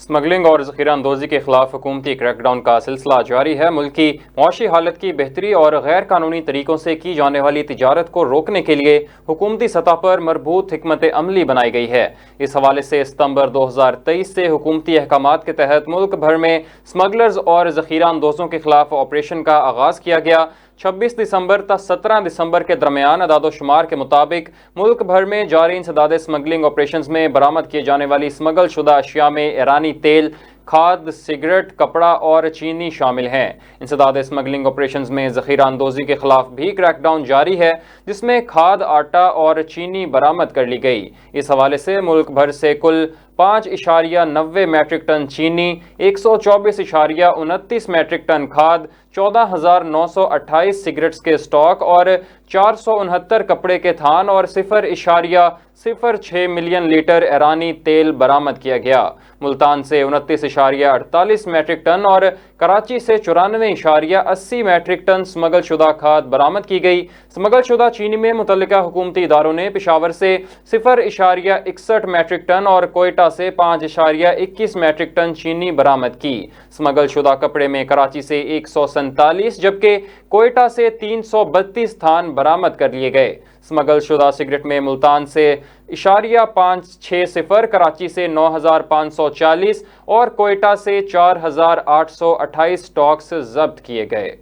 Smuggling اور ذخیرہ اندوزی کے خلاف حکومتی کریک ڈاؤن کا سلسلہ جاری ہے۔ ملک کی معاشی حالت کی بہتری اور غیر قانونی طریقوں سے کی جانے والی تجارت کو روکنے کے لیے حکومتی سطح پر مربوط حکمت عملی بنائی گئی ہے۔ اس حوالے سے ستمبر 2023 سے حکومتی احکامات کے تحت ملک بھر میں اسمگلرز اور ذخیرہ اندوزوں کے خلاف آپریشن کا آغاز کیا گیا۔ 26 دسمبر تا 17 دسمبر کے درمیان اعداد و شمار کے مطابق ملک بھر میں جاری انسداد اسمگلنگ آپریشنز میں برآمد کیے جانے والی اسمگل شدہ اشیاء میں ایرانی تیل، کھاد، سگریٹ، کپڑا اور چینی شامل ہیں۔ انسداد اسمگلنگ آپریشنز میں ذخیرہ اندوزی کے خلاف بھی کریک ڈاؤن جاری ہے، جس میں کھاد، آٹا اور چینی برآمد کر لی گئی۔ اس حوالے سے ملک بھر سے کل 5.90 میٹرک ٹن چینی، 124.29 میٹرک ٹن کھاد، 14,928 سگریٹس کے سٹاک اور 469 کپڑے کے تھان اور 0.06 ملین لیٹر ایرانی تیل برآمد کیا گیا۔ ملتان سے 29.48 میٹرک ٹن اور کراچی سے 94.80 میٹرک ٹن اسمگل شدہ کھاد برآمد کی گئی۔ اسمگل شدہ چینی میں متعلقہ حکومتی اداروں نے پشاور سے 0.61 میٹرک ٹن اور کوئٹہ سے 5.21 میٹرک ٹن چینی برآمد کی۔ اسمگل شدہ کپڑے میں کراچی سے 147 جبکہ کوئٹہ سے 332 تھان برآمد کر لیے گئے۔ اسمگل شدہ سگریٹ میں ملتان سے 0.560، کراچی سے 9,540 اور کوئٹہ سے 4,828 سٹاکس ضبط کیے گئے۔